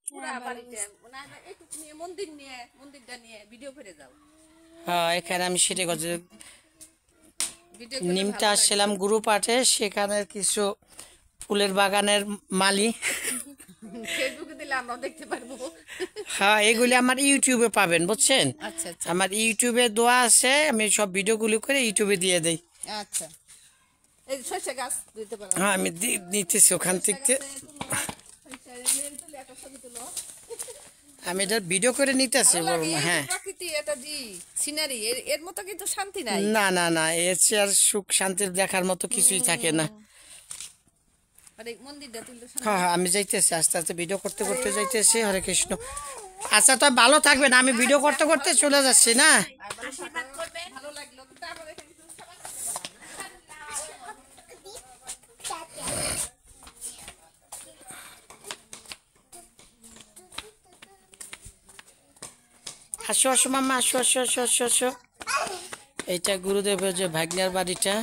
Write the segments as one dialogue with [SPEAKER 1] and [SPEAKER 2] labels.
[SPEAKER 1] পুরা বাড়িতে না না একটু নিয়ে মন্দিরটা নিয়ে ভিডিও করে যাও।
[SPEAKER 2] হ্যাঁ, এখানে আমি সেটা করছি।
[SPEAKER 1] ভিডিও করলে
[SPEAKER 2] নিমটা
[SPEAKER 1] ভালো লাগবে।
[SPEAKER 2] আসছিলাম গ্রুপ আটে, সেখানে কিছু ফুলের বাগানের মালি।
[SPEAKER 1] ফেসবুকে দিলে আমরাও দেখতে পারবো।
[SPEAKER 2] হ্যাঁ, এগুলি আমার ইউটিউবে পাবেন, বুঝছেন?
[SPEAKER 1] আচ্ছা আচ্ছা
[SPEAKER 2] আমার ইউটিউবে দেওয়া আছে, আমি সব ভিডিওগুলো করে ইউটিউবে দিয়ে দেই।
[SPEAKER 1] আচ্ছা। এই সরষে গাছ দিতে পারো।
[SPEAKER 2] হ্যাঁ, আমি নিতেছি ওখান থেকে। আমি এটা ভিডিও করে নিতেছি, বলুন। হ্যাঁ,
[SPEAKER 1] প্রকৃতি এটা জি সিনারি এর মতো কিন্তু শান্তি নাই।
[SPEAKER 2] না না না, এর চেয়ে আর সুখ শান্তির দেখার মতো কিছুই থাকে না।
[SPEAKER 1] মানে মন্দিরটা তুলতে
[SPEAKER 2] হ্যাঁ হ্যাঁ, আমি যাইতেছি আস্তে আস্তে, ভিডিও করতে করতে যাইতেছি। হরে কৃষ্ণ। আচ্ছা, তো ভালো থাকবেন, আমি ভিডিও করতে করতে চলে যাচ্ছি না।
[SPEAKER 1] ভালো লাগলো। তারপরে
[SPEAKER 2] আসো আসো মাম্মা, আসো আসো আসো আসো আসো। এইটা গুরুদেবের যে ভাগ্নের বাড়িটা।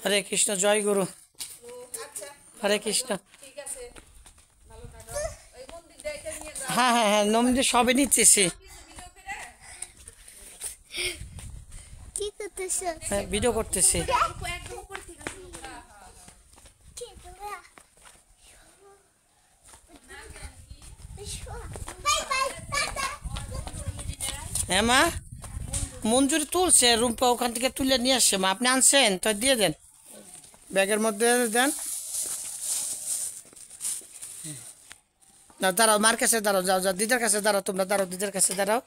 [SPEAKER 2] হরে কৃষ্ণ, জয় গুরু। হরে কৃষ্ণ।
[SPEAKER 1] ঠিক আছে ভালো থাকো। এই মন্দিরটা এটা নিয়ে যাও।
[SPEAKER 2] হ্যাঁ হ্যাঁ হ্যাঁ, নমদে সবে নিতেছি।
[SPEAKER 1] ভিডিও করে
[SPEAKER 3] কি করতেছ?
[SPEAKER 2] হ্যাঁ, ভিডিও করতেছি।
[SPEAKER 1] একদম উপর থেকে শুরু করা।
[SPEAKER 3] কি তোমরা? Bye bye tata.
[SPEAKER 2] হ্যাঁ মা, মঞ্জুরি তুলছে, রুম্পা ওখান থেকে তুলে নিয়ে আসছে। মা, আপনি আনছেন তো দিয়ে দেন, ব্যাগের মধ্যে দেন। না, দাঁড়াও, মার কাছে দাঁড়াও, যাও যাও, দিদার কাছে দাঁড়াও, তোমরা দাঁড়াও, দিদার কাছে দাঁড়াও।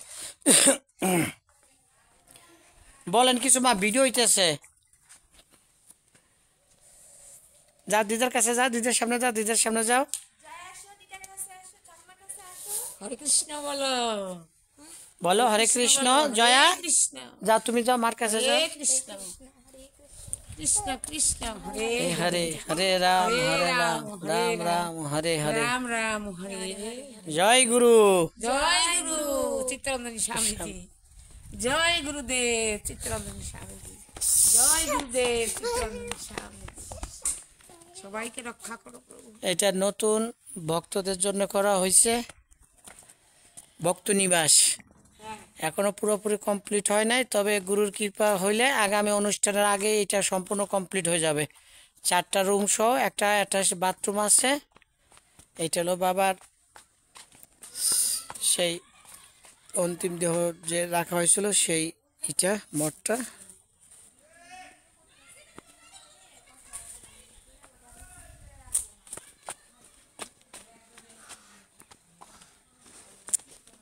[SPEAKER 2] বলেন কিছু মা, ভিডিও হইতেছে। যাও দিদার কাছে যাও, দিদার সামনে যাও, দিদার সামনে যাও।
[SPEAKER 4] হরে কৃষ্ণ বলো।
[SPEAKER 2] বলো হরে কৃষ্ণ। জয়া,
[SPEAKER 4] কৃষ্ণ
[SPEAKER 2] যাও তুমি, যাও মার কাছে যাও।
[SPEAKER 4] হরে কৃষ্ণ কৃষ্ণ কৃষ্ণ হরে
[SPEAKER 2] এ হরে, হরে রাম হরে রাম, রাম রাম হরে হরে।
[SPEAKER 4] রাম রাম হরে
[SPEAKER 2] জয় গুরু।
[SPEAKER 4] জয় গুরু চিত্তরঞ্জনী স্বামীজি। জয় গুরুদেব চিত্তরঞ্জনী স্বামীজি। জয় গুরুদেব চিত্তরঞ্জনী স্বামীজি। সবাইকে রক্ষা করো প্রভু।
[SPEAKER 2] এটা নতুন ভক্তদের জন্য করা হয়েছে, ভক্ত নিবাস। এখনো পুরোপুরি কমপ্লিট হয় নাই, তবে গুরুর কৃপা হইলে আগামী অনুষ্ঠানের আগে এটা সম্পূর্ণ কমপ্লিট হয়ে যাবে। 4টা রুম সহ একটা অ্যাটাচ বাথরুম আছে। এইটা হলো বাবার সেই অন্তিম দেহ যে রাখা হয়েছিল, সেই ইটা মঠটা।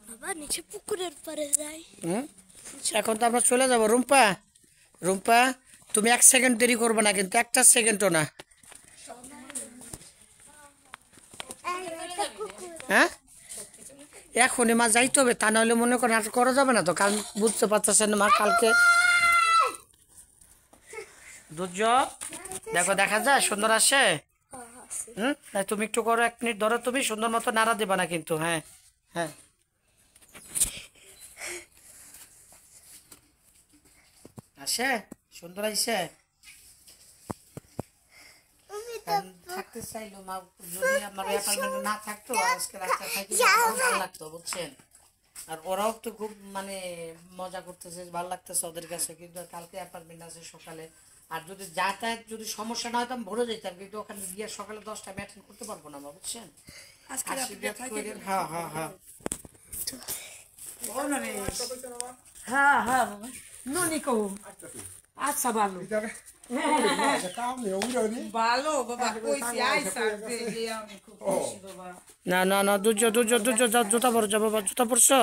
[SPEAKER 3] বাবা নিচে পুকুরের পাড়ে যাই।
[SPEAKER 2] হুম, এখন তো আমরা চলে যাব। রুম্পা, রুম্পা, তুমি 1 সেকেন্ড দেরি করবে না কিন্তু, একটা সেকেন্ডও না। হ্যাঁ, এখনই মা যাইতে হবে, তা নাহলে মনে করেন আর করা যাবে না তো। কাল বুঝতে পারতেছেন মা, কালকে দুর্যোগ দেখো, দেখা যায় সুন্দর আসে। হুম, তুমি একটু করো, 1 মিনিট ধরো, তুমি সুন্দর মতো নাড়া দেবা না কিন্তু। হ্যাঁ হ্যাঁ, আসে সুন্দর আইসে। থাকতে চাইলো মা, যদি আমার অ্যাপার্টমেন্টে না থাকতো আজকে রাস্তা থাকতে ভালো লাগতো, বুঝছেন? আর ওরাও তো খুব মানে মজা করতেছে, ভালো লাগতেছে ওদের কাছে। কিন্তু কালকে অ্যাপার্টমেন্ট আছে সকালে, আর যদি যাতায়াত যদি সমস্যা না হতো আমি ভরে যেতাম, কিন্তু ওখানে গিয়ে সকালে 10টা আমি অ্যাটেন্ড করতে পারবো না মা, বুঝছেন? হ্যাঁ হ্যাঁ হ্যাঁ,
[SPEAKER 4] হ্যাঁ হ্যাঁ বাবা ননি কৌ। আচ্ছা ভালো ভালো বাবা কইছি আইসা আমি খুব খুশি বাবা।
[SPEAKER 2] না না না, দুর্য দুর্য দুর্য, জুতা পরছো বাবা, জুতা পরছো?